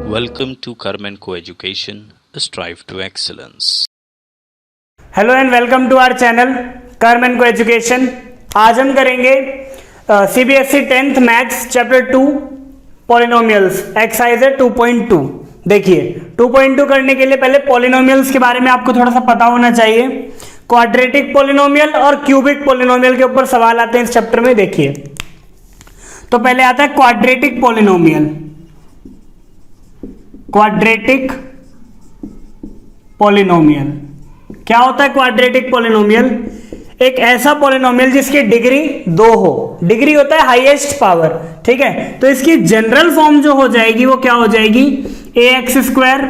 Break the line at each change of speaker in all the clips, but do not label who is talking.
Welcome to Karman Coeducation, strive to excellence.
Hello and welcome to our channel Karman coeducation. आज हम करेंगे CBSE 10th maths chapter 2 polynomials exercise है 2.2। देखिए 2.2 करने के लिए पहले पॉलिनोमियल्स के बारे में आपको थोड़ा सा पता होना चाहिए। क्वाड्रेटिक पॉलिनोमियल और क्यूबिक पॉलिनोमियल के ऊपर सवाल आते हैं इस चैप्टर में। देखिए तो पहले आता है क्वाड्रेटिक पॉलिनोमियल। क्वाड्रेटिक पॉलिनोमियल क्या होता है? क्वाड्रेटिक पॉलिनोमियल एक ऐसा पॉलिनोमियल जिसकी डिग्री 2 हो। डिग्री होता है हाईएस्ट पावर, ठीक है। तो इसकी जनरल फॉर्म जो हो जाएगी वो क्या हो जाएगी? ax²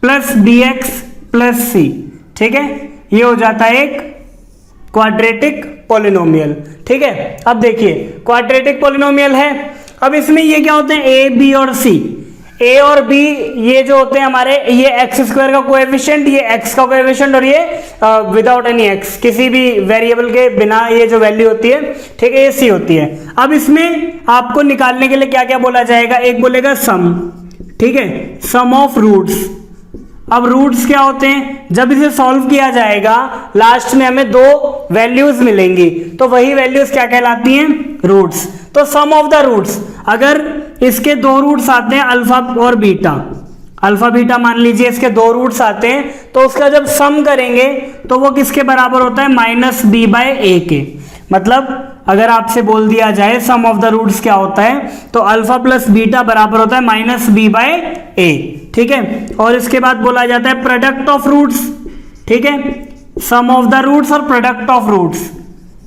plus bx plus c, ठीक है। ये हो जाता है एक क्वाड्रेटिक पॉलिनोमियल, ठीक है। अब देखिए क्वाड्रेटिक पॉलिनोमियल है। अब इसमें ये क्या होते हैं? a b और c। a और b ये जो होते हैं हमारे, ये x² का कोएफिशिएंट, ये x का कोएफिशिएंट, और ये विदाउट एनी x, किसी भी वेरिएबल के बिना ये जो वैल्यू होती है, ठीक है, ये c होती है। अब इसमें आपको निकालने के लिए क्या क्या बोला जाएगा? एक बोलेगा सम, ठीक है, सम ऑफ रूट्स। अब रूट्स क्या होते हैं? जब इसे सॉल्व किया जाएगा लास्ट में हमें 2 वैल्यूज मिलेंगी, तो वही वैल्यूज क्या कहलाती हैं? रूट्स। तो सम ऑफ द रूट्स, अगर इसके 2 रूट्स आते हैं अल्फा और बीटा, अल्फा बीटा मान लीजिए इसके 2 रूट्स आते हैं, तो उसका जब सम करेंगे तो वो किसके बराबर होता है? -b/a के। मतलब अगर आपसे बोल दिया जाए सम ऑफ द रूट्स क्या होता है, तो अल्फा प्लस बीटा बराबर होता है -b/a, ठीक है। और इसके बाद बोला जाता है प्रोडक्ट ऑफ रूट्स, ठीक है, सम ऑफ द रूट्स और product of roots.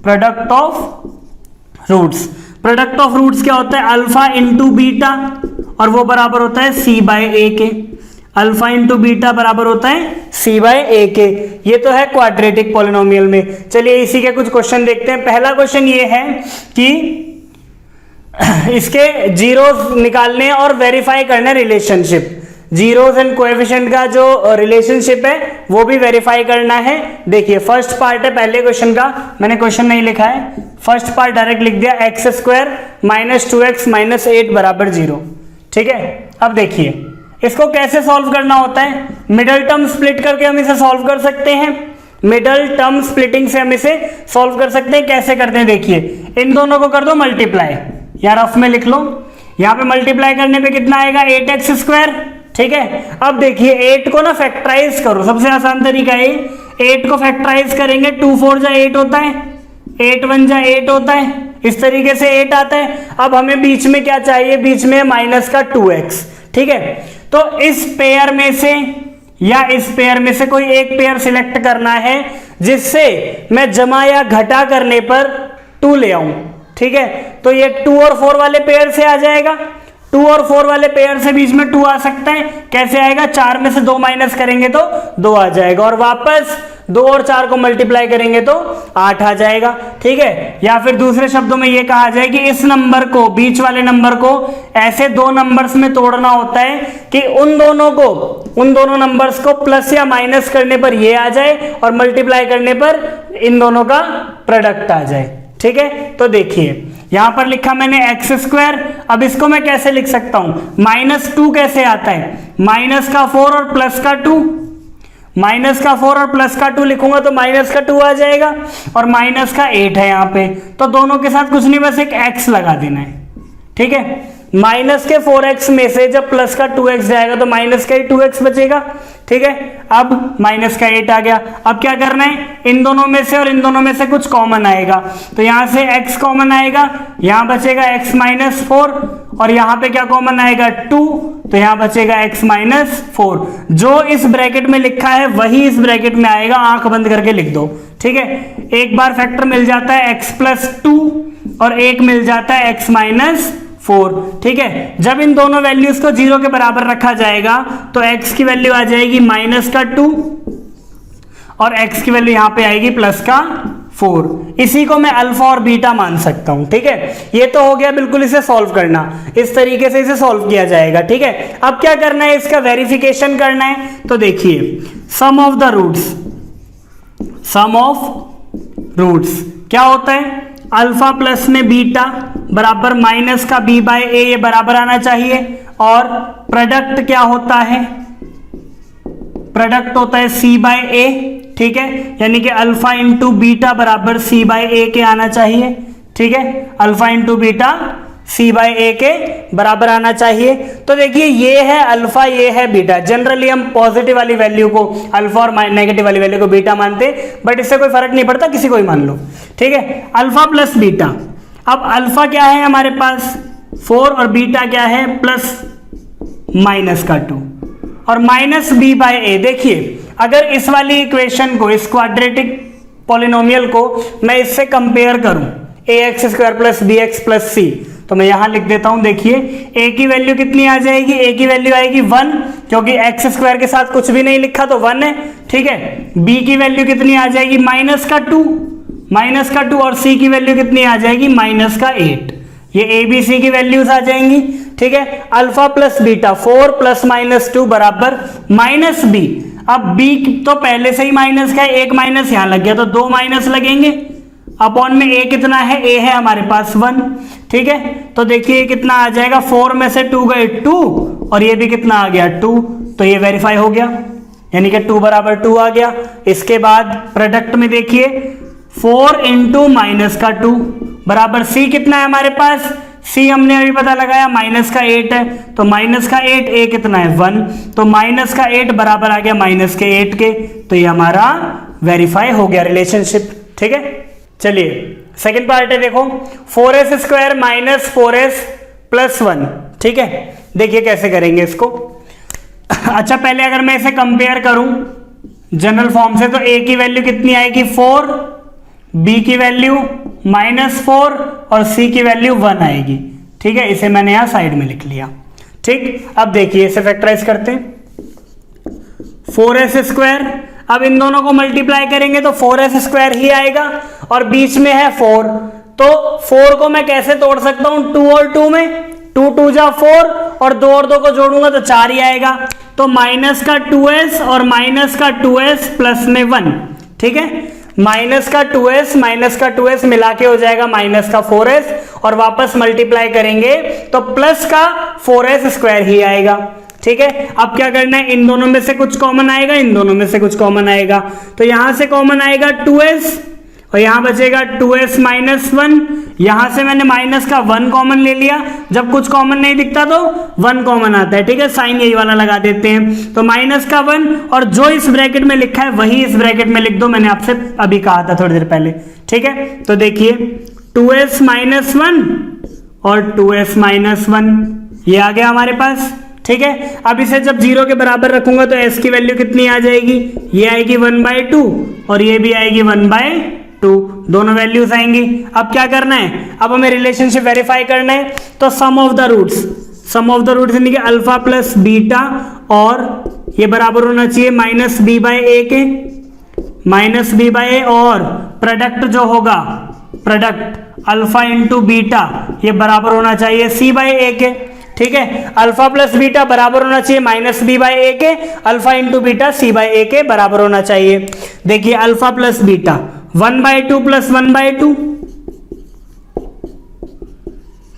Product of roots, product of roots क्या होता है? अल्फा इंटू बीटा, और वो बराबर होता है c/a के। अल्फा इंटू बीटा बराबर होता है c/a के। ये तो है क्वाड्रेटिक पॉलिनोमियल में। चलिए इसी के कुछ क्वेश्चन देखते हैं। पहला क्वेश्चन ये है कि इसके जीरोस निकालने और वेरीफाई करना रिलेशनशिप। जीरोस एंड कोएफिशिएंट का जो रिलेशनशिप है वो भी वेरीफाई करना है। देखिए फर्स्ट पार्ट है पहले क्वेश्चन का, मैंने क्वेश्चन नहीं लिखा है, फर्स्ट पार्ट डायरेक्ट लिख दिया, x² - 2x - 8 बराबर 0, ठीक है। अब देखिए इसको कैसे सॉल्व करना होता है? मिडल टर्म स्प्लिट करके हम इसे सॉल्व कर सकते हैं। मिडल टर्म स्प्लिटिंग से हम इसे सॉल्व कर सकते हैं। कैसे करते हैं? देखिए इन दोनों को कर दो मल्टीप्लाई, या रफ में लिख लो। यहां पे मल्टीप्लाई करने पे कितना आएगा? 8x², ठीक है। अब देखिए 8 को ना फैक्टराइज करो, सबसे आसान तरीका है। 8 को फैक्टराइज करेंगे, 2 4 जा 8 होता है, 8 1 जा 8 होता है, इस तरीके से 8 आता है। अब हमें बीच में क्या चाहिए? बीच में माइनस का 2x, ठीक है। तो इस पेयर में से या इस पेयर में से कोई एक पेयर सिलेक्ट करना है जिससे मैं जमा या घटा करने पर 2 ले आऊं, ठीक है। तो ये 2 और 4 वाले पेयर से आ जाएगा। 2 और 4 वाले पेयर से बीच में 2 आ सकता है। कैसे आएगा? 4 में से 2 माइनस करेंगे तो 2 आ जाएगा, और वापस 2 और 4 को मल्टीप्लाई करेंगे तो 8 आ जाएगा, ठीक है। या फिर दूसरे शब्दों में ये कहा जाए कि इस नंबर को, बीच वाले नंबर को ऐसे 2 नंबर्स में तोड़ना होता है कि उन दोनों नंबर्स को प्लस या माइनस करने पर ये आ जाए और मल्टीप्लाई करने पर इन दोनों का प्रोडक्ट आ जाए, ठीक है। तो देखिए यहां पर लिखा मैंने x²। अब इसको मैं कैसे लिख सकता हूं? -2 कैसे आता है? माइनस का 4 और प्लस का 2, माइनस का 4 और प्लस का 2 लिखूंगा तो माइनस का 2 आ जाएगा, और माइनस का 8 है यहाँ पे, तो दोनों के साथ कुछ नहीं, बस एक x लगा देना है, ठीक है। माइनस के 4x में से जब प्लस का 2x जाएगा तो माइनस का ही 2x बचेगा, ठीक है। अब माइनस का 8 आ गया। अब क्या करना है? इन दोनों में से और इन दोनों में से कुछ कॉमन आएगा, तो यहां से x कॉमन आएगा, यहां बचेगा x - 4, और यहां पे क्या कॉमन आएगा? 2, तो यहां बचेगा x - 4। जो इस ब्रैकेट में लिखा है वही इस ब्रैकेट में आएगा, आंख बंद करके लिख दो, ठीक है। एक बार फैक्टर मिल जाता है x + 2, और एक मिल जाता है x - 4, ठीक है। जब इन दोनों वैल्यूज को 0 के बराबर रखा जाएगा तो x की वैल्यू आ जाएगी -2, और x की वैल्यू यहां पे आएगी +4। इसी को मैं अल्फा और बीटा मान सकता हूं, ठीक है। ये तो हो गया बिल्कुल इसे सॉल्व करना, इस तरीके से इसे सॉल्व किया जाएगा, ठीक है। अब क्या करना है? इसका वेरिफिकेशन करना है। तो देखिए sum of the roots, sum of roots क्या होता है? अल्फा प्लस में बीटा बराबर माइनस का b/a, ये बराबर आना चाहिए, और प्रोडक्ट क्या होता है, प्रोडक्ट होता है सी बाय ए, ठीक है, यानी कि अल्फा इंटू बीटा बराबर सी बाय ए के आना चाहिए, ठीक है, अल्फा इंटू बीटा सी बाय ए के बराबर आना चाहिए। तो देखिए ये है अल्फा, ये है बीटा। जनरली हम पॉजिटिव वाली वैल्यू को अल्फा और नेगेटिव वाली वैल्यू को बीटा मानते, बट इससे कोई फर्क नहीं पड़ता, किसी को ही मान लो, ठीक है, अल्फा प्लस बीटा। अब अल्फा क्या है हमारे पास 4 और बीटा क्या है प्लस माइनस का 2 और माइनस बी बाय ए। देखिए अगर इस वाली इक्वेशन को, इस क्वाड्रेटिक पॉलिनोमियल को मैं इससे कंपेयर करूं a x square plus b x plus c, तो मैं यहां लिख देता हूं। देखिए ए की वैल्यू कितनी आ जाएगी, ए की वैल्यू आएगी 1, क्योंकि एक्स स्क्वायर के साथ कुछ भी नहीं लिखा तो 1 है, ठीक है। बी की वैल्यू कितनी आ जाएगी माइनस का 2 और सी की वैल्यू कितनी आ जाएगी माइनस का 8। ये ए बी सी की वैल्यूज आ जाएंगी, ठीक है। Alpha plus beta 4 plus minus 2 बराबर माइनस बी। अब बी तो पहले से ही माइनस का है, एक माइनस यहां लग गया तो 2 माइनस लगेंगे, अपॉन में ए कितना है, ए है हमारे पास 1, ठीक है। तो देखिए कितना आ जाएगा, 4 में से 2 गए 2 और ये भी कितना आ गया 2, तो ये वेरीफाई हो गया, यानी कि 2 बराबर 2 आ गया। इसके बाद प्रोडक्ट में देखिए 4 इंटू माइनस का 2 बराबर सी कितना है हमारे पास, सी हमने अभी पता लगाया माइनस का 8 है, तो माइनस का 8, ए कितना है 1, तो माइनस का 8 बराबर आ गया माइनस के 8 के, तो ये हमारा वेरीफाई हो गया रिलेशनशिप, ठीक है। चलिए सेकंड पार्ट है, देखो 4s square minus 4s plus 1, ठीक है। देखिए कैसे करेंगे इसको। अच्छा पहले अगर मैं इसे कंपेयर करूं जनरल फॉर्म से, तो a की वैल्यू कितनी आएगी 4, b की वैल्यू -4 और c की वैल्यू 1 आएगी, ठीक है। इसे मैंने यहां साइड में लिख लिया, ठीक। अब देखिए इसे फैक्टराइज करते हैं, 4s स्क्वायर, अब इन दोनों को मल्टीप्लाई करेंगे तो 4s स्क्वायर ही आएगा और बीच में है 4, तो 4 को मैं कैसे तोड़ सकता हूं 2 और 2 में, 2 2 जा 4 और 2 और 2 को जोड़ूंगा तो 4 ही आएगा, तो माइनस का 2s और माइनस का 2s प्लस में 1, ठीक है। माइनस का 2s मिला के हो जाएगा माइनस का 4s और वापस मल्टीप्लाई करेंगे तो प्लस का 4s स्क्वायर ही आएगा, ठीक है। अब क्या करना है, इन दोनों में से कुछ कॉमन आएगा, इन दोनों में से कुछ कॉमन आएगा, तो यहां से कॉमन आएगा 2s और यहां बचेगा 2s माइनस 1, यहां से मैंने माइनस का 1 कॉमन ले लिया, जब कुछ कॉमन नहीं दिखता तो 1 कॉमन आता है, ठीक है, साइन यही वाला लगा देते हैं, तो माइनस का 1 और जो इस ब्रैकेट में लिखा है वही इस ब्रैकेट में लिख दो, मैंने आपसे अभी कहा था थोड़ी देर पहले, ठीक है। तो देखिए 2s माइनस 1 और 2s माइनस 1 ये आ गया हमारे पास, ठीक है। अब इसे जब 0 के बराबर रखूंगा तो s की वैल्यू कितनी आ जाएगी, ये आएगी 1/2 और ये भी आएगी 1/2, दोनों वैल्यूज आएंगी। अब क्या करना है, अब हमें रिलेशनशिप वेरीफाई करना है, तो सम ऑफ द रूट्स यानी कि अल्फा प्लस बीटा और ये बराबर होना चाहिए माइनस बी बाय ए और प्रोडक्ट जो होगा, प्रोडक्ट अल्फा इंटू बीटा ये बराबर होना चाहिए सी बाय ए के, ठीक है। अल्फा प्लस बीटा बराबर होना चाहिए माइनस बी बाय ए के, अल्फा इंटू बीटा सी बाय ए के बराबर होना चाहिए। देखिए अल्फा प्लस बीटा 1/2 प्लस 1/2,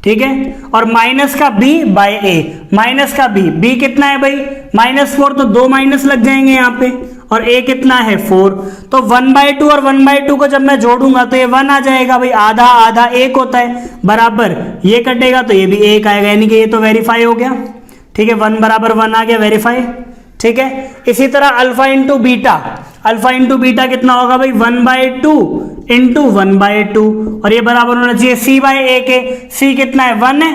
ठीक है, और माइनस का b बाय ए, माइनस का b कितना है भाई -4, तो 2 माइनस लग जाएंगे यहाँ पे, और a कितना है 4, तो 1/2 और 1/2 को जब मैं जोड़ूंगा तो ये 1 आ जाएगा भाई, आधा आधा 1 होता है, बराबर ये कटेगा तो ये भी 1 आएगा, यानी कि ये तो वेरीफाई हो गया, ठीक है, 1 बराबर 1 आ गया, वेरीफाई, ठीक है। इसी तरह अल्फा इंटू बीटा कितना होगा भाई 1/2 इंटू 1/2 और ये बराबर होना चाहिए c बाय ए के, c कितना है 1 है,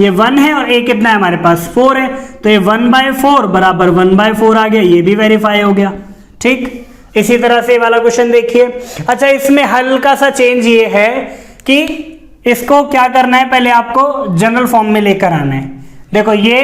ये 1 है और a कितना है हमारे पास 4 है, तो ये 1/4 बराबर 1/4 आ गया, ये भी वेरीफाई हो गया, ठीक। इसी तरह से वाला क्वेश्चन देखिए। अच्छा इसमें हल्का सा चेंज ये है कि इसको क्या करना है, पहले आपको जनरल फॉर्म में लेकर आना है। देखो ये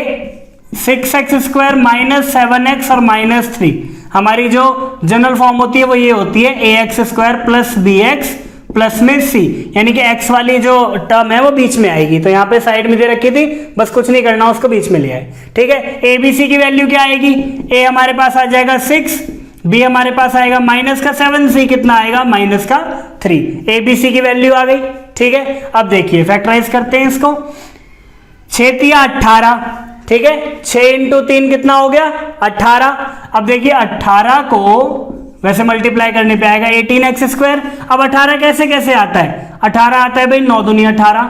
6x स्क्वायर माइनस 7x और -3 हमारी जो जनरल फॉर्म होती है वो ये होती है ax square plus bx plus में c, यानी कि x वाली जो टर्म है वो बीच में आएगी, तो यहाँ पे साइड में दे रखी थी, बस कुछ नहीं करना उसको बीच में ले आए, ठीक है। a b c की वैल्यू क्या आएगी, a हमारे पास आ जाएगा 6, b हमारे पास आएगा माइनस का 7, c कितना आएगा माइनस का 3, a b c की वैल्यू आ गई, ठीक है। अब देखिए फैक्टराइज करते हैं इसको, 6 × 18, ठीक है, 6 इंटू 3 कितना हो गया 18। अब देखिए 18 को वैसे मल्टीप्लाई करने पे आएगा 18x²। अब 18 कैसे कैसे आता है, 18 आता है भाई 9 दूनी 18,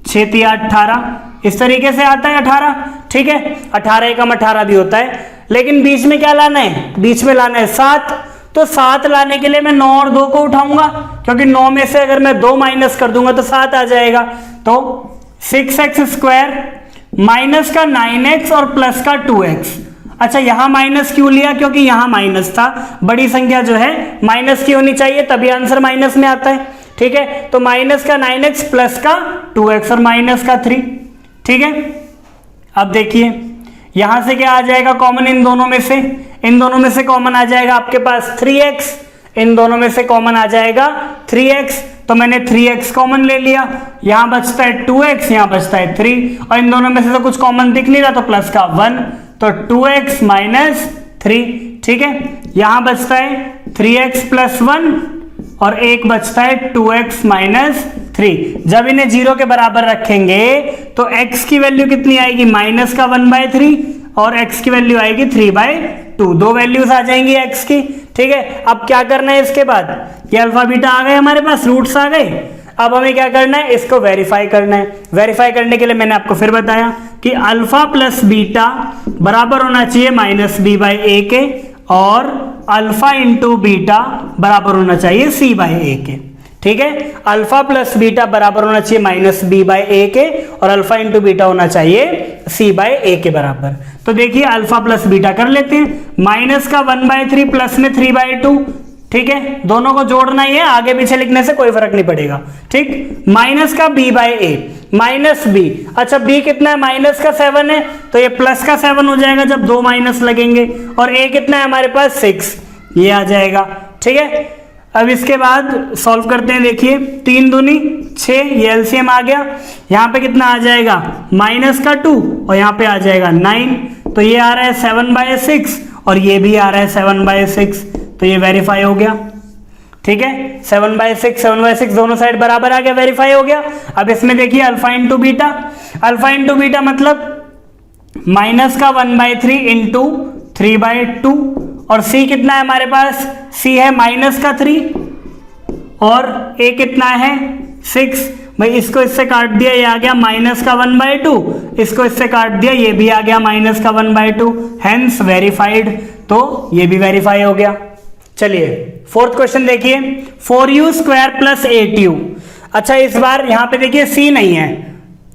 6 तिया 18, इस तरीके से आता है 18। ठीक है, 18 एकम 18 भी होता है, लेकिन बीच में क्या लाना है, बीच में लाना है 7। तो 7 लाने के लिए मैं 9 और 2 को उठाऊंगा, क्योंकि 9 में से अगर मैं 2 माइनस कर दूंगा तो 7 आ जाएगा। तो 6x² माइनस का 9x और प्लस का 2x। अच्छा यहां माइनस क्यों लिया, क्योंकि यहां माइनस था, बड़ी संख्या जो है माइनस की होनी चाहिए तभी आंसर माइनस में आता है। ठीक है, तो माइनस का 9x प्लस का 2x और माइनस का 3। ठीक है, अब देखिए यहां से क्या आ जाएगा कॉमन, इन दोनों में से, इन दोनों में से कॉमन आ जाएगा आपके पास 3x, इन दोनों में से कॉमन आ जाएगा 3x, तो मैंने 3x कॉमन ले लिया, यहां बचता है 2x, यहां बचता है 3, और इन दोनों में से तो कुछ कॉमन दिख नहीं रहा तो प्लस का 1, तो 2x माइनस 3। ठीक है, यहां बचता है 3x प्लस 1 और एक बचता है 2x माइनस 3। जब इन्हें 0 के बराबर रखेंगे तो x की वैल्यू कितनी आएगी, माइनस का 1/3 और x की वैल्यू आएगी 3/2, दो वैल्यूज आ जाएंगी x की। ठीक है, अब क्या करना है इसके बाद, ये अल्फा बीटा आ गए हमारे पास, रूट्स आ गए। अब हमें क्या करना है, इसको वेरीफाई करना है। वेरीफाई करने के लिए मैंने आपको फिर बताया कि अल्फा प्लस बीटा बराबर होना चाहिए -b/a के, और अल्फा इंटू बीटा बराबर होना चाहिए c/a के। ठीक है, अल्फा प्लस बीटा बराबर होना चाहिए -b/a के, और अल्फा इंटू बीटा होना चाहिए c/a के बराबर। तो देखिए अल्फा प्लस बीटा कर लेते हैं, माइनस का 1/3 प्लस में 3/2। ठीक है, दोनों को जोड़ना ही है, आगे पीछे लिखने से कोई फर्क नहीं पड़ेगा। ठीक, माइनस का b/a माइनस b, अच्छा b कितना है, माइनस का 7 है, तो ये प्लस का 7 हो जाएगा जब 2 माइनस लगेंगे, और a कितना है हमारे पास 6, ये आ जाएगा। ठीक है, अब इसके बाद सॉल्व करते हैं। देखिए 3 दूनी 6, ये एलसीएम आ गया, यहाँ पे कितना आ जाएगा माइनस का 2 और यहाँ पे आ जाएगा 9, तो ये आ रहा है 7/6 और ये भी आ रहा है 7/6, तो ये वेरीफाई हो गया। ठीक है, 7/6 दोनों साइड बराबर आ गया, वेरीफाई हो गया। अब इसमें देखिए alpha into beta, alpha into beta मतलब माइनस का 1/3 इंटू 3/2, और c कितना है हमारे पास, c है माइनस का 3 और a कितना है 6। भाई इसको इससे काट दिया, ये आ गया माइनस का 1/2, इसको इससे काट दिया, ये भी आ गया माइनस का 1/2, हेंस वेरीफाइड, तो ये भी वेरीफाई हो गया। चलिए फोर्थ क्वेश्चन देखिए, 4u² + 8u। अच्छा इस बार यहाँ पे देखिए c नहीं है,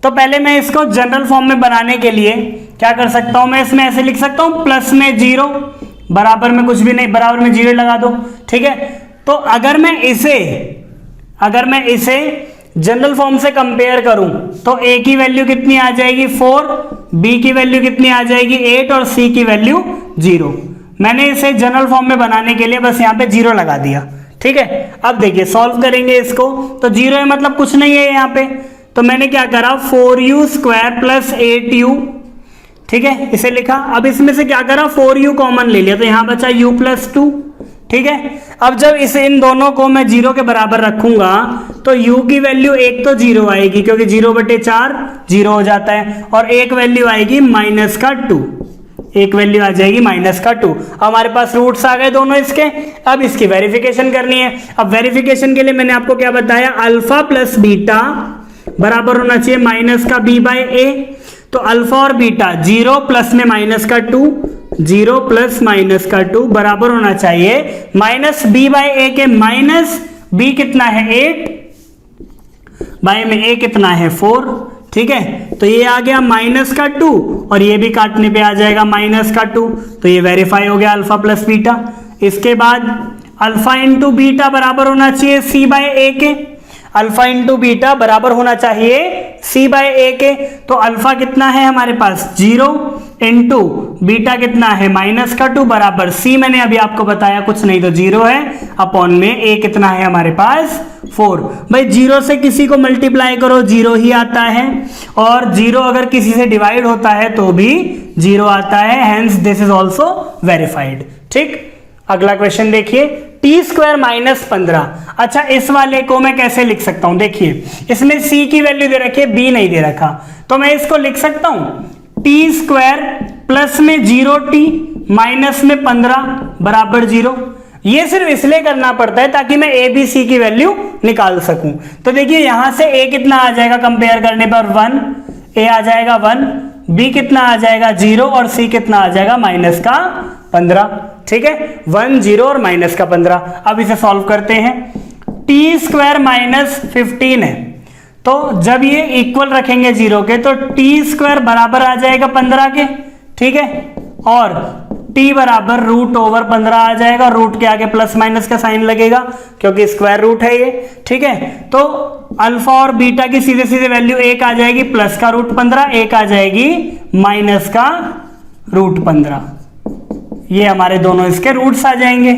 तो पहले मैं इसको जनरल फॉर्म में बनाने के लिए क्या कर सकता हूं, मैं इसमें ऐसे लिख सकता हूं प्लस में 0, बराबर में कुछ भी नहीं, बराबर में 0 लगा दो। ठीक है, तो अगर मैं इसे जनरल फॉर्म से कंपेयर करूं तो a की वैल्यू कितनी आ जाएगी 4, b की वैल्यू कितनी आ जाएगी 8 और c की वैल्यू 0। मैंने इसे जनरल फॉर्म में बनाने के लिए बस यहाँ पे 0 लगा दिया। ठीक है, अब देखिए सॉल्व करेंगे इसको, तो 0 है मतलब कुछ नहीं है यहाँ पे, तो मैंने क्या करा 4u² + 8u। ठीक है, इसे लिखा। अब इसमें से क्या करा 4u कॉमन ले लिया, तो यहां बचा u + 2। ठीक है, अब जब इसे इन दोनों को मैं 0 के बराबर रखूंगा तो u की वैल्यू एक तो 0 आएगी, क्योंकि 0/4 0 हो जाता है, और एक वैल्यू आएगी -2, एक वैल्यू आ जाएगी -2। हमारे पास रूट्स आ गए दोनों इसके। अब इसकी वेरिफिकेशन करनी है। अब वेरिफिकेशन के लिए मैंने आपको क्या बताया, अल्फा प्लस बीटा बराबर होना चाहिए -b/a, तो अल्फा और बीटा 0 प्लस में -2, 0 प्लस -2 बराबर होना चाहिए -b/a के, माइनस b कितना है 8, बाय में a कितना है 4। ठीक है, तो ये आ गया -2 और ये भी काटने पे आ जाएगा -2, तो ये वेरीफाई हो गया अल्फा प्लस बीटा। इसके बाद अल्फा इंटू बीटा बराबर होना चाहिए c/a के, अल्फा इंटू बीटा बराबर होना चाहिए c/a के, तो अल्फा कितना है हमारे पास 0 इंटू बीटा कितना है -2 बराबर c, मैंने अभी आपको बताया कुछ नहीं तो 0 है, अपॉन में a कितना है हमारे पास 4। भाई 0 से किसी को मल्टीप्लाई करो 0 ही आता है, और 0 अगर किसी से डिवाइड होता है तो भी 0 आता है, hence this is also verified. ठीक, अगला क्वेश्चन देखिए, t² - 15। अच्छा इस वाले को मैं कैसे लिख सकता हूं, देखिए इसमें c की वैल्यू दे रखी है, b नहीं दे रखा, तो मैं इसको लिख सकता हूं टी स्क्वायर प्लस में 0t माइनस में 15 बराबर 0। ये सिर्फ इसलिए करना पड़ता है ताकि मैं ए बी सी की वैल्यू निकाल सकूं। तो देखिए यहां से ए कितना आ जाएगा कंपेयर करने पर 1, ए आ जाएगा 1, बी कितना आ जाएगा 0 और सी कितना आ जाएगा माइनस का 15। ठीक है, 1 0 और माइनस का 15। अब इसे सॉल्व करते हैं। टी स्क्वायर माइनस 15 है, तो जब ये इक्वल रखेंगे 0 के तो टी स्क्वायर बराबर आ जाएगा 15 के। ठीक है, और t बराबर रूट ओवर 15 आ जाएगा, रूट के आगे प्लस माइनस का साइन लगेगा क्योंकि स्क्वायर रूट है ये। ठीक है, तो अल्फा और बीटा की सीधे सीधे वैल्यू एक आ जाएगी प्लस का रूट 15, एक आ जाएगी माइनस का रूट 15। ये हमारे दोनों इसके रूट्स आ जाएंगे।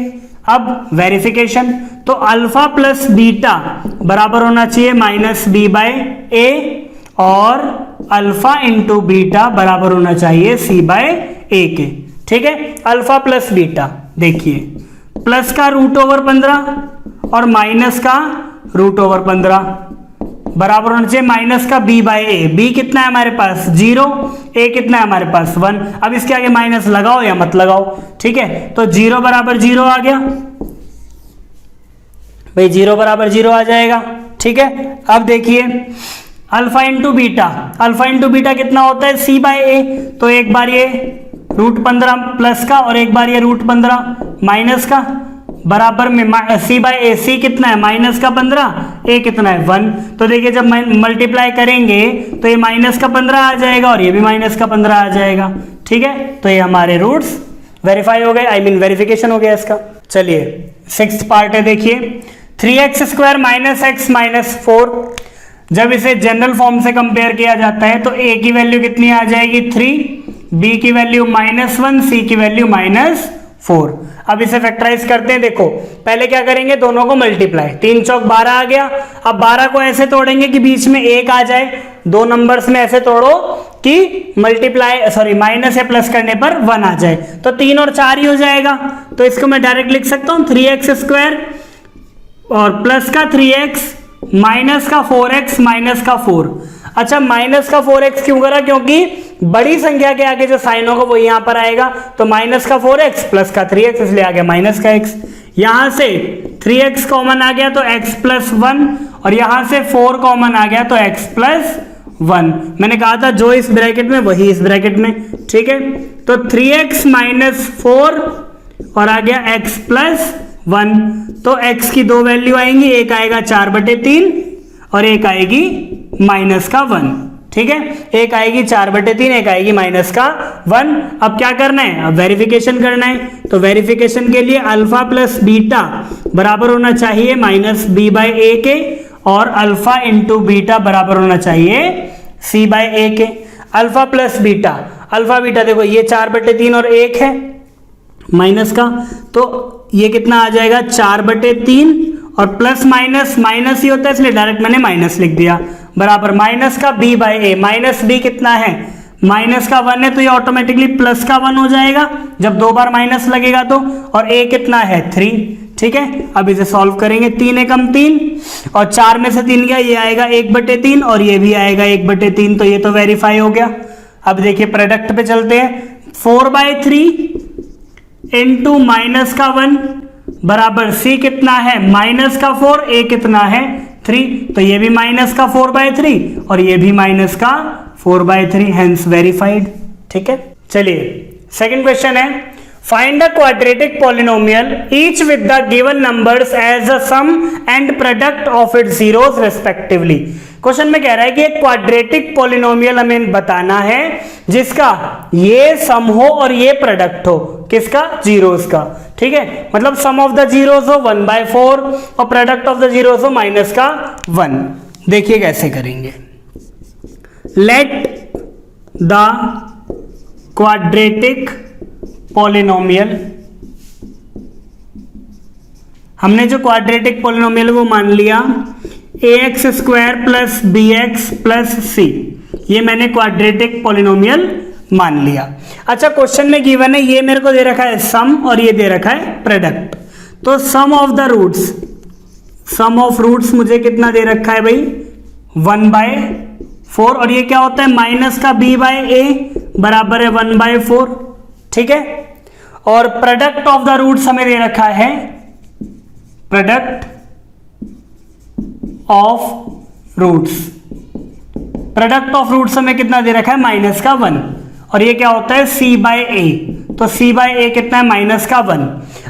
अब वेरिफिकेशन, तो अल्फा प्लस बीटा बराबर होना चाहिए माइनस बी बाय ए, और अल्फा इंटू बीटा बराबर होना चाहिए सी बाय ए के। ठीक है, अल्फा प्लस बीटा देखिए, प्लस का रूट ओवर 15 और माइनस का रूट ओवर 15 बराबर होना चाहिए माइनस का b बाय ए। बी कितना है हमारे पास 0, ए कितना है हमारे पास 1। अब इसके आगे माइनस लगाओ या मत लगाओ। ठीक है, तो 0 बराबर 0 आ गया भाई, 0 बराबर 0 आ जाएगा। ठीक है, अब देखिए alpha into beta, alpha into beta कितना होता है c बाय ए। तो एक बार ये रूट 15 प्लस का और एक बार ये रूट 15 माइनस का बराबर में c बाय ए। सी कितना है माइनस का 15, ए कितना है 1। तो देखिए जब मल्टीप्लाई करेंगे तो ये माइनस का 15 आ जाएगा और ये भी माइनस का 15 आ जाएगा। ठीक है, तो ये हमारे रूट्स वेरीफाई हो गए, आई मीन वेरिफिकेशन हो गया इसका। चलिए 6th पार्ट है, देखिए 3x square minus x minus 4। जब इसे जनरल फॉर्म से कंपेयर किया जाता है तो a की वैल्यू कितनी आ जाएगी 3, b की वैल्यू -1, c की वैल्यू -4। अब इसे फैक्टराइज करते हैं। देखो पहले क्या करेंगे, दोनों को मल्टीप्लाई, 3 चौक 12 आ गया। अब 12 को ऐसे तोड़ेंगे कि बीच में 1 आ जाए, दो नंबर्स में ऐसे तोड़ो कि माइनस या प्लस करने पर 1 आ जाए, तो 3 और 4 ही हो जाएगा। तो इसको मैं डायरेक्ट लिख सकता हूं 3x स्क्वायर और प्लस का 3x माइनस का 4x माइनस का 4। अच्छा, माइनस का 4x क्यों करा, क्योंकि बड़ी संख्या के आगे जो साइन होगा वो यहां पर आएगा। तो माइनस का 4x प्लस का 3x, इसलिए आ गया माइनस का x। यहां से 3x कॉमन आ गया तो x प्लस 1, और यहां से 4 कॉमन आ गया तो x प्लस 1। मैंने कहा था जो इस ब्रैकेट में वही इस ब्रैकेट में। ठीक है, तो 3x माइनस 4 और आ गया x प्लस 1। तो x की दो वैल्यू आएंगी, एक आएगा 4/3 और एक आएगी माइनस का 1। ठीक है, एक आएगी 4/3, एक आएगी माइनस का 1। अब क्या करना है, अब वेरिफिकेशन करना है। तो वेरिफिकेशन के लिए अल्फा प्लस बीटा बराबर होना चाहिए माइनस बी बाय ए के, और अल्फा इंटू बीटा बराबर होना चाहिए सी बाय ए के। Alpha plus beta, alpha beta देखो ये 4/3 और 1 है माइनस का, तो ये कितना आ जाएगा 4/3, और प्लस माइनस माइनस ही होता है इसलिए डायरेक्ट मैंने माइनस लिख दिया, बराबर माइनस का b बाय ए। माइनस b कितना है, माइनस का 1 है तो ये ऑटोमेटिकली प्लस का 1 हो जाएगा जब दो बार माइनस लगेगा तो, और a कितना है 3। ठीक है, अब इसे सॉल्व करेंगे, 3 एकम 3 और 4 में से 3 गया, ये आएगा 1/3 और ये भी आएगा 1/3, तो ये तो वेरीफाई हो गया। अब देखिए प्रोडक्ट पे चलते हैं, 4/3 इंटू माइनस का 1 बराबर c कितना है माइनस का 4, a कितना है 3, तो ये भी माइनस का 4/3 और ये भी माइनस का 4/3, हेंस वेरीफाइड। ठीक है, चलिए सेकंड क्वेश्चन है, find the quadratic polynomial each with the given numbers as a sum and product of its zeros respectively. Question में कह रहा है कि एक क्वाड्रेटिक पॉलिनोमियल हमें बताना है जिसका ये सम हो और ये प्रोडक्ट हो, किसका, जीरोस का। ठीक है, मतलब सम ऑफ द जीरोस हो 1/4 और प्रोडक्ट ऑफ द जीरोस हो माइनस का 1। देखिए कैसे करेंगे, लेट द क्वाड्रेटिक पॉलिनोमियल, हमने जो क्वाड्रेटिक पॉलिनोमियल वो मान लिया ax square plus bx plus c, ये मैंने क्वाड्रेटिक पॉलिनोमियल मान लिया। अच्छा, क्वेश्चन में गिवन है, ये मेरे को दे रखा है सम और ये दे रखा है प्रोडक्ट, तो sum of the roots, sum of roots मुझे कितना दे रखा है भाई 1/4, और ये क्या होता है माइनस का b बाय ए बराबर है 1/4, ठीक है। और प्रोडक्ट ऑफ द रूट्स हमें दे रखा है, product of roots, product of roots हमें कितना दे रखा है, -1। और ये क्या होता है, c/a, तो c/a कितना है, -1।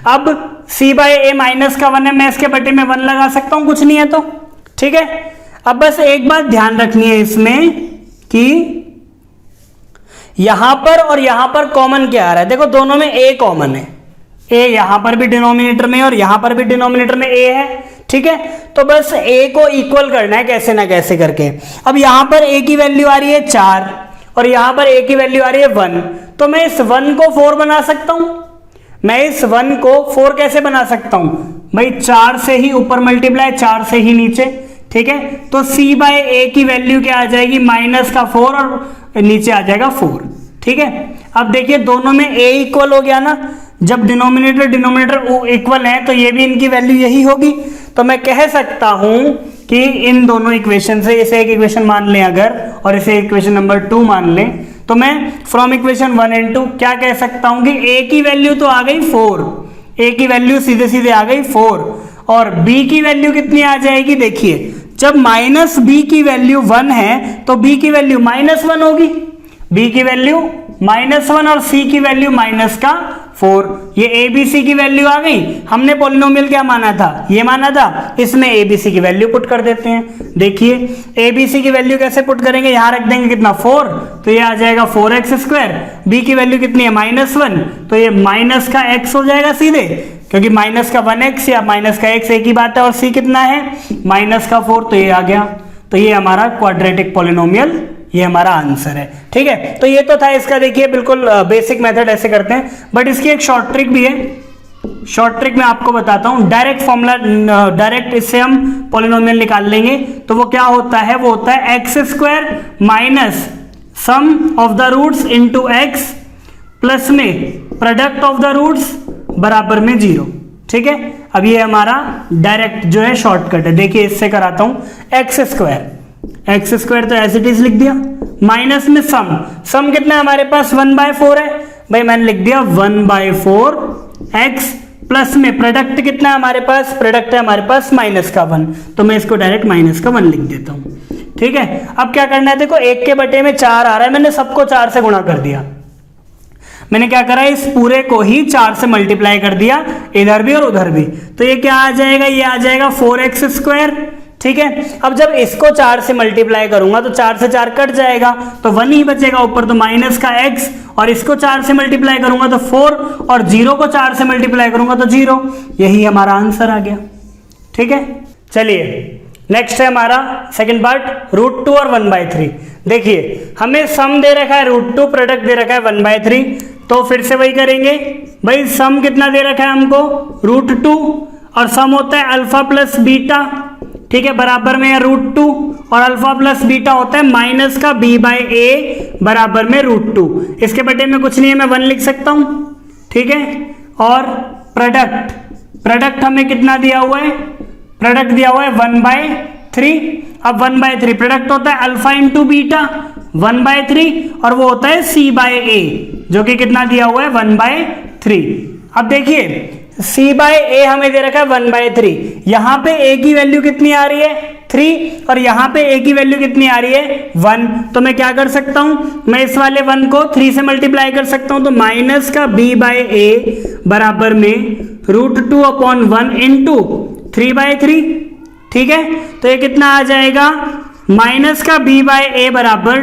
अब c/a -1 है, मैं इसके बटे में 1 लगा सकता हूं, कुछ नहीं है तो, ठीक है। अब बस एक बात ध्यान रखनी है इसमें कि यहां पर और यहां पर कॉमन क्या आ रहा है, देखो दोनों में a कॉमन है, a यहां पर भी डिनोमिनेटर में और यहां पर भी डिनोमिनेटर में a है, ठीक है। तो बस a को इक्वल करना है कैसे ना कैसे करके। अब यहां पर a की वैल्यू आ रही है 4 और यहां पर a की वैल्यू आ रही है 1, तो मैं इस 1 को 4 बना सकता हूं। मैं इस 1 को 4 कैसे बना सकता हूं भाई, 4 से ही ऊपर मल्टीप्लाई, 4 से ही नीचे, ठीक है। तो c/a की वैल्यू क्या आ जाएगी, -4 और नीचे आ जाएगा 4, ठीक है। अब देखिए दोनों में a इक्वल हो गया ना, जब डिनोमिनेटर इक्वल है तो ये भी इनकी वैल्यू यही होगी। तो मैं कह सकता हूं कि इन दोनों इक्वेशन से, इसे एक इक्वेशन मान लें अगर और इसे इक्वेशन नंबर 2 मान लें, तो मैं फ्रॉम इक्वेशन 1 एंड 2 क्या कह सकता हूं कि a की वैल्यू तो आ गई 4, a की वैल्यू सीधे सीधे आ गई 4 और b की वैल्यू कितनी आ जाएगी, देखिए जब -b की वैल्यू 1 है तो b की वैल्यू -1 होगी, b की वैल्यू -1 और c की वैल्यू -4। ये abc की वैल्यू आ गई। हमने पॉलिनोमियल क्या माना था, ये माना था, इसमें abc की वैल्यू पुट कर देते हैं। देखिए abc की वैल्यू कैसे पुट करेंगे, यहां रख देंगे कितना 4, तो ये आ जाएगा 4x²। b की वैल्यू कितनी है, -1, तो ये माइनस का x हो जाएगा सीधे, क्योंकि माइनस का 1x या माइनस का x एक ही बात है, और c कितना है -4, तो ये आ गया। तो ये हमारा क्वाड्रेटिक पॉलिनोमियल, ये हमारा आंसर है, ठीक है। तो ये तो था इसका, देखिए बिल्कुल बेसिक मेथड ऐसे करते हैं, बट इसकी एक शॉर्ट ट्रिक भी है। शॉर्ट ट्रिक मैं आपको बताता हूं, डायरेक्ट फॉर्मूला, डायरेक्ट इससे हम पॉलिनोमियल निकाल लेंगे। तो वो क्या होता है, वो होता है x² minus sum of the roots into x plus में प्रोडक्ट ऑफ द रूट्स बराबर में 0, ठीक है। अब ये हमारा डायरेक्ट जो है शॉर्टकट है। देखिए इससे कराता हूं, x² तो एज इट इज लिख दिया, माइनस में सम कितना है हमारे पास, 1/4 है भाई, मैंने लिख दिया 1/4 x प्लस में प्रोडक्ट कितना है हमारे पास, प्रोडक्ट है हमारे पास -1, तो मैं इसको डायरेक्ट -1 लिख देता हूं, ठीक है। अब क्या करना है, देखो 1 के बटे में 4 आ रहा है, मैंने सबको 4 से गुणा कर दिया। मैंने क्या करा, इस पूरे को ही 4 से मल्टीप्लाई कर दिया, इधर भी और उधर भी। तो ये क्या आ जाएगा, ये आ जाएगा 4x², ठीक है। अब जब इसको 4 से मल्टीप्लाई करूंगा तो 4 से 4 कट जाएगा, तो 1 ही बचेगा ऊपर, तो माइनस का x, और इसको 4 से मल्टीप्लाई करूंगा तो 4, और 0 को 4 से मल्टीप्लाई करूंगा तो 0। यही हमारा आंसर आ गया, ठीक है। चलिए नेक्स्ट है हमारा सेकंड पार्ट, √2 और 1/3। देखिए हमें सम दे रखा है √2, प्रोडक्ट दे रखा है 1/3, तो फिर से वही करेंगे भाई। सम कितना दे रखा है हमको, √2, और सम होता है अल्फा प्लस बीटा, ठीक है, बराबर में है √2, और अल्फा प्लस बीटा होता है माइनस का b/a बराबर में √2। इसके बटे में कुछ नहीं है, मैं 1 लिख सकता हूं, ठीक है। और प्रोडक्ट हमें कितना दिया हुआ है, प्रोडक्ट दिया हुआ है 1/3। अब 1/3 प्रोडक्ट होता है अल्फा इंटू बीटा 1/3, और वो होता है c/a, जो कि कितना दिया हुआ है 1/3। अब देखिए c/a हमें दे रखा है 1/3, यहां पे a की वैल्यू कितनी आ रही है 3, और यहां पे a की वैल्यू कितनी आ रही है 1। तो मैं क्या कर सकता हूं, मैं इस वाले 1 को 3 से मल्टीप्लाई कर सकता हूं, तो माइनस का b/a बराबर में √2/1 इंटू 3/3, ठीक है। तो ये कितना आ जाएगा, माइनस का b/a बराबर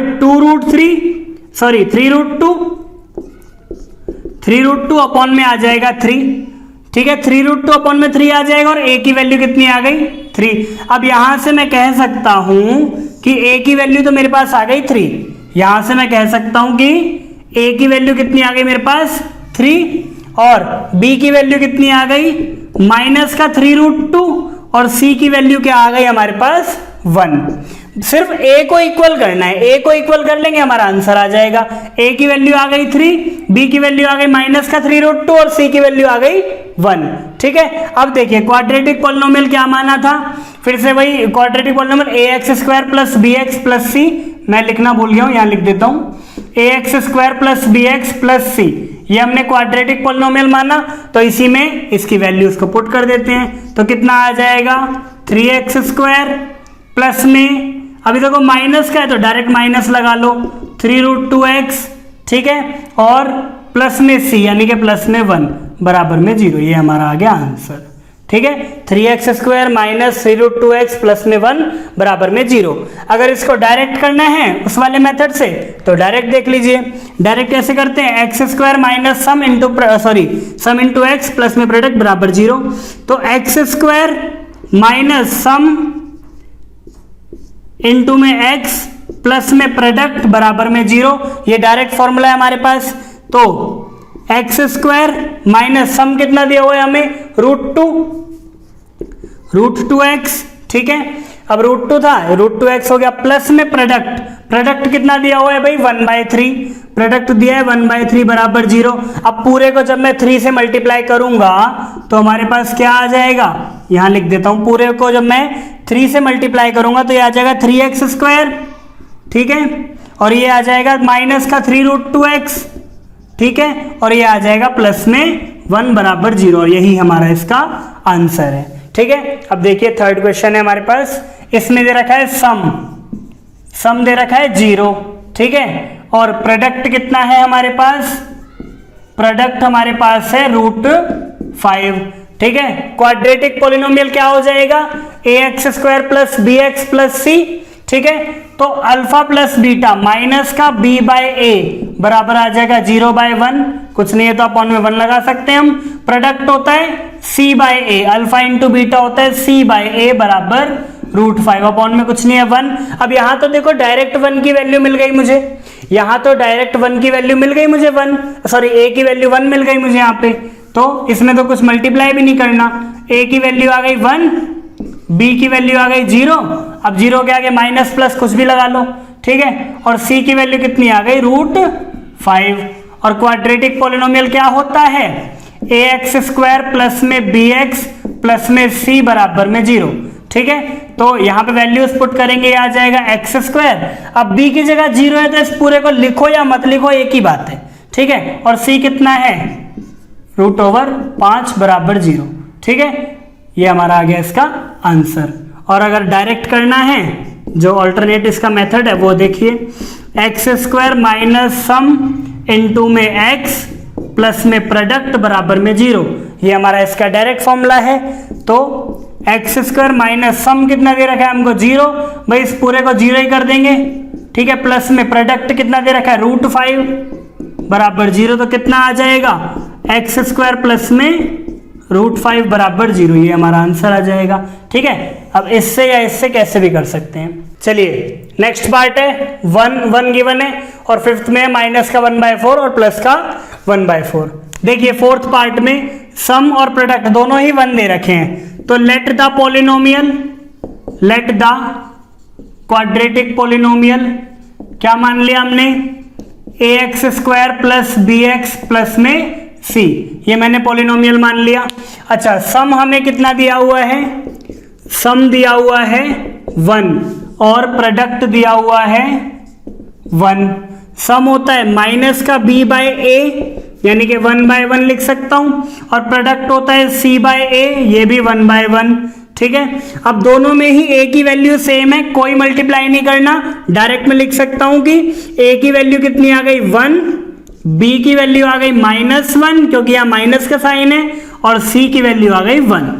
3√2 अपॉन में आ जाएगा 3, ठीक है। 3√2 में 3 आ जाएगा, और a की वैल्यू कितनी आ गई 3। अब यहां से मैं कह सकता हूं कि a की वैल्यू तो मेरे पास आ गई 3, यहां से मैं कह सकता हूं कि a की वैल्यू कितनी आ गई मेरे पास 3, और b की वैल्यू कितनी आ गई माइनस का 3√2, और c की वैल्यू क्या आ गई हमारे पास 1। सिर्फ a को इक्वल करना है, a को इक्वल कर लेंगे हमारा आंसर आ जाएगा। a की वैल्यू आ गई 3, b की वैल्यू आ गई माइनस का 3√2, और c की वैल्यू आ गई 1, ठीक है। अब देखिए क्वाड्रेटिक पॉलिनोमियल क्या माना था, फिर से वही quadratic polynomial ax² + bx + c, मैं लिखना भूल गया हूं, यहां लिख देता हूं a x square plus b x plus c, ये हमने क्वाड्रेटिक पॉलिनोमियल माना, तो इसी में इसकी वैल्यूज को पुट कर देते हैं। तो कितना आ जाएगा 3x स्क्वायर प्लस में, अभी देखो माइनस का है तो डायरेक्ट माइनस लगा लो, 3√2x, ठीक है, और प्लस में c यानी कि प्लस में 1 बराबर में 0, ये हमारा आ गया आंसर। ठीक है, 3x square minus 3√2x plus में 1 बराबर में 0। अगर इसको डायरेक्ट करना है उस वाले मेथड से तो डायरेक्ट देख लीजिए, डायरेक्ट कैसे करते हैं, x square minus sum into x plus में प्रोडक्ट बराबर 0। तो x square minus sum into में एक्स प्लस में प्रोडक्ट बराबर में 0, ये डायरेक्ट फॉर्मूला है हमारे पास। तो एक्स स्क्वायर माइनस सम कितना दिया हुआ है हमें, √2x, ठीक है, अब √2 था, √2x हो गया, प्लस में प्रोडक्ट कितना दिया हुआ है भाई 1/3, प्रोडक्ट दिया है 1/3 बराबर 0। अब पूरे को जब मैं 3 से मल्टीप्लाई करूंगा तो हमारे पास क्या आ जाएगा, यहां लिख देता हूं, पूरे को जब मैं 3 से मल्टीप्लाई करूंगा तो ये आ जाएगा 3x स्क्वायर, ठीक है, और ये आ जाएगा माइनस का 3√2x, ठीक है, और ये आ जाएगा प्लस में 1 बराबर 0, और यही हमारा इसका आंसर है। ठीक है, अब देखिए थर्ड क्वेश्चन है हमारे पास, इसमें दे रखा है सम दे रखा है 0, ठीक है, और प्रोडक्ट कितना है हमारे पास, प्रोडक्ट हमारे पास है √5, ठीक है। क्वाड्रेटिक पॉलिनोमियल क्या हो जाएगा, ax square plus b x plus c, ठीक है, तो अल्फा प्लस बीटा माइनस का b/a बराबर आ जाएगा 0/1, कुछ नहीं है तो अपॉन में 1 लगा सकते हैं हम। प्रोडक्ट होता है c/a, अल्फा इंटू बीटा होता है c/a बराबर √5, अपॉन में कुछ नहीं है 1। अब यहां तो देखो डायरेक्ट 1 की वैल्यू मिल गई मुझे, यहां तो डायरेक्ट 1 की वैल्यू मिल गई मुझे, a की वैल्यू 1 मिल गई मुझे यहाँ पे, तो इसमें तो कुछ मल्टीप्लाई भी नहीं करना, a की वैल्यू आ गई 1, b की वैल्यू आ गई 0, अब 0 के आगे माइनस प्लस कुछ भी लगा लो, ठीक है, और c की वैल्यू कितनी आ गई √5। और क्वाड्रेटिक पॉलिनोमियल क्या होता है, ax स्क्वायर प्लस में bx प्लस में c बराबर में 0, ठीक है, तो यहाँ पे वैल्यूज पुट करेंगे, आ जाएगा एक्स स्क्वायर, अब b की जगह 0 है तो इस पूरे को लिखो या मत लिखो एक ही बात है, ठीक है, और c कितना है √5 बराबर 0, ठीक है, ये हमारा आ गया इसका आंसर। और अगर डायरेक्ट करना है, जो ऑल्टरनेट इसका मेथड है वो देखिए, x square minus sum into में एक्स प्लस में प्रोडक्ट बराबर में 0, ये हमारा इसका डायरेक्ट फॉर्मूला है। तो एक्स स्क्वायर माइनस सम कितना दे रखा है हमको 0, भाई इस पूरे को 0 ही कर देंगे, ठीक है, प्लस में प्रोडक्ट कितना दे रखा है √5 बराबर 0, तो कितना आ जाएगा एक्स स्क्वायर प्लस में √5 बराबर 0, ये हमारा आंसर आ जाएगा। ठीक है, अब इससे या इससे कैसे भी कर सकते हैं। चलिए नेक्स्ट पार्ट है, 1 गिवन है और फिफ्थ में माइनस का 1/4 और प्लस का 1/4। देखिए फोर्थ पार्ट में सम और प्रोडक्ट दोनों ही 1 दे रखे हैं, तो लेट द क्वाड्रेटिक पॉलिनोमियल क्या मान लिया हमने, ax square plus bx plus में c, ये मैंने पॉलिनोमियल मान लिया। अच्छा, सम हमें कितना दिया हुआ है, सम दिया हुआ है 1 और प्रोडक्ट दिया हुआ है 1। सम होता है माइनस का b/a यानी कि 1/1 लिख सकता हूं, और प्रोडक्ट होता है c/a, ये भी 1/1, ठीक है। अब दोनों में ही a की वैल्यू सेम है, कोई मल्टीप्लाई नहीं करना, डायरेक्ट में लिख सकता हूं कि a की वैल्यू कितनी आ गई 1, b की वैल्यू आ गई -1 क्योंकि यहां माइनस का साइन है, और c की वैल्यू आ गई 1,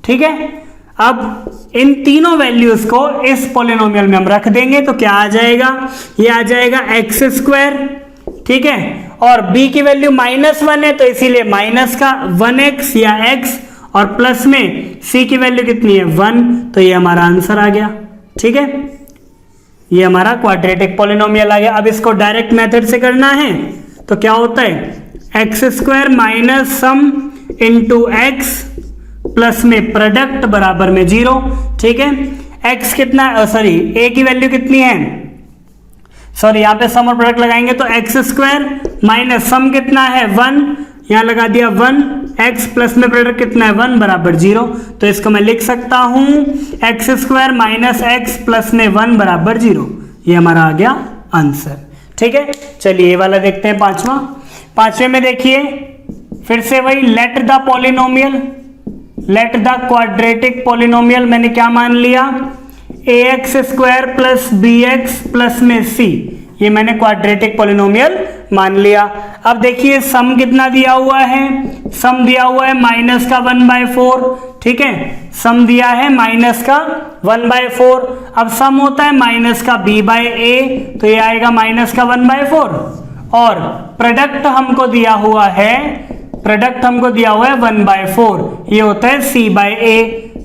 ठीक है। अब इन तीनों वैल्यूज को इस पॉलिनोमियल में हम रख देंगे तो क्या आ जाएगा, ये आ जाएगा एक्स स्क्वायर, ठीक है, और b की वैल्यू -1 है तो इसीलिए माइनस का 1x या x, और प्लस में c की वैल्यू कितनी है 1, तो ये हमारा आंसर आ गया, ठीक है, ये हमारा क्वाड्रेटिक पॉलिनोमियल आ गया। अब इसको डायरेक्ट मेथड से करना है तो क्या होता है, x square minus sum into x plus में प्रोडक्ट बराबर में 0, ठीक है। x कितना, a की वैल्यू कितनी है, यहाँ पे सम और प्रोडक्ट लगाएंगे तो एक्स स्क्वायर माइनस सम कितना है 1, यहाँ लगा दिया 1, x प्लस में प्रोडक्ट कितना है 1 बराबर 0, तो इसको मैं लिख सकता हूं x square minus x plus में 1 बराबर 0, ये हमारा आ गया आंसर, ठीक है, चलिए ये वाला देखते हैं पांचवें में देखिए फिर से वही let the polynomial, let the quadratic polynomial मैंने क्या मान लिया, ax square plus bx plus में c, ये मैंने क्वाड्रेटिक पॉलिनोमियल मान लिया। अब देखिए सम कितना दिया हुआ है, सम दिया हुआ है माइनस का 1/4, ठीक है, सम दिया है माइनस का 1/4। अब सम होता है माइनस का b/a, तो ये आएगा माइनस का 1/4, और प्रोडक्ट हमको दिया हुआ है 1/4, ये होता है c/a,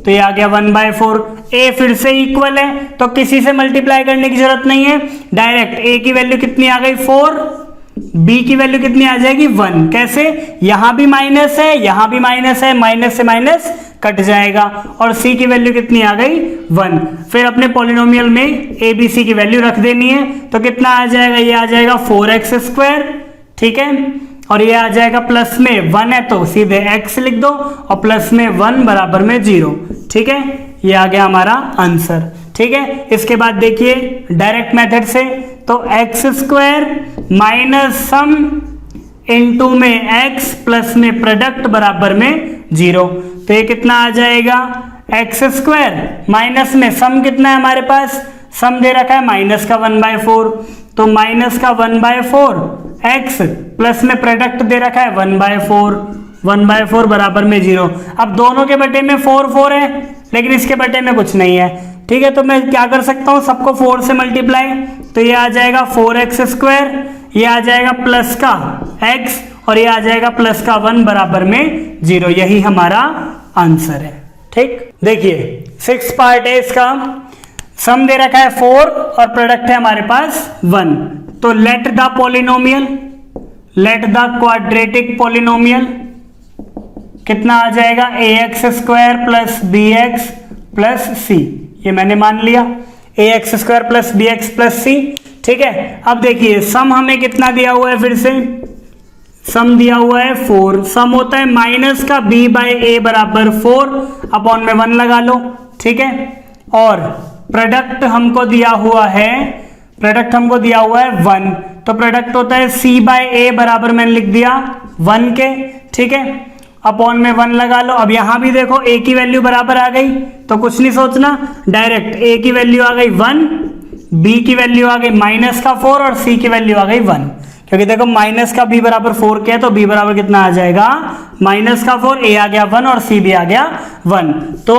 तो ये आ गया 1/4। a फिर से इक्वल है तो किसी से मल्टीप्लाई करने की जरूरत नहीं है, डायरेक्ट a की वैल्यू कितनी आ गई 4, b की वैल्यू कितनी आ जाएगी 1। कैसे, यहां भी माइनस है यहां भी माइनस है, माइनस से माइनस कट जाएगा, और c की वैल्यू कितनी आ गई 1। फिर अपने पॉलिनोमियल में a b c की वैल्यू रख देनी है, तो कितना आ जाएगा, ये आ जाएगा 4x स्क्वायर, ठीक है, और ये आ जाएगा प्लस में 1 है तो सीधे x लिख दो, और प्लस में 1 बराबर में 0, ठीक है, ये आ गया हमारा आंसर। ठीक है, इसके बाद देखिए डायरेक्ट मेथड से, तो x square minus sum into में x प्लस में प्रोडक्ट बराबर में 0, तो ये कितना आ जाएगा, एक्स स्क्वायर माइनस में सम कितना है हमारे पास, सम दे रखा है माइनस का 1/4, तो माइनस का 1/4 x प्लस में प्रोडक्ट दे रखा है 1/4 बराबर में 0। अब दोनों के बटे में 4 है, लेकिन इसके बटे में कुछ नहीं है, ठीक है, तो मैं क्या कर सकता हूं, सबको 4 से मल्टीप्लाई, तो ये आ जाएगा 4x स्क्वायर, ये आ जाएगा प्लस का x, और ये आ जाएगा प्लस का 1 बराबर में 0, यही हमारा आंसर है। ठीक, देखिए 6 पार्ट है इसका, सम दे रखा है 4 और प्रोडक्ट है हमारे पास 1, तो let the polynomial, let the quadratic polynomial कितना आ जाएगा, ax square plus bx plus c, ये मैंने मान लिया ax square plus bx plus c। ठीक है, अब देखिए सम हमें कितना दिया हुआ है, फिर से सम दिया हुआ है 4, सम होता है माइनस का b/a बराबर 4 अपॉन में 1 लगा लो, ठीक है, और प्रोडक्ट हमको दिया हुआ है 1, तो प्रोडक्ट होता है c/a बराबर मैंने लिख दिया 1 के, ठीक है, अपॉन में 1 लगा लो। अब यहां भी देखो a की वैल्यू बराबर आ गई, तो कुछ नहीं सोचना, डायरेक्ट a की वैल्यू आ गई 1, b की वैल्यू आ गई माइनस का 4 और c की वैल्यू आ गई 1, क्योंकि देखो माइनस का b बराबर 4 क्या है, तो b बराबर कितना आ जाएगा, माइनस का 4, a आ गया 1 और c भी आ गया 1, तो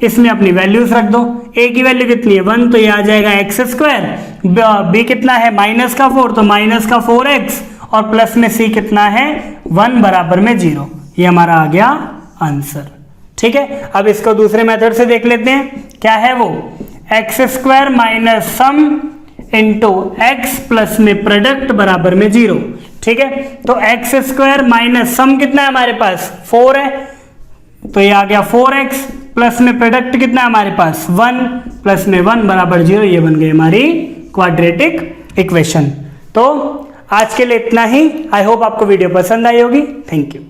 इसमें अपनी वैल्यूज रख दो, a की वैल्यू कितनी है 1, तो ये आ जाएगा एक्स स्क्वायर, b कितना है माइनस का 4, तो माइनस का 4x, और प्लस में c कितना है 1 बराबर में 0, ये हमारा आ गया आंसर। ठीक है, अब इसको दूसरे मेथड से देख लेते हैं, क्या है वो, x square minus sum into x plus में प्रोडक्ट बराबर में 0। ठीक है, तो एक्स स्क्वायर माइनस सम कितना है हमारे पास 4 है, तो ये आ गया 4x प्लस में प्रोडक्ट कितना है हमारे पास 1 प्लस में 1 बराबर 0, ये बन गई हमारी क्वाड्रेटिक इक्वेशन। तो आज के लिए इतना ही, आई होप आपको वीडियो पसंद आई होगी, थैंक यू।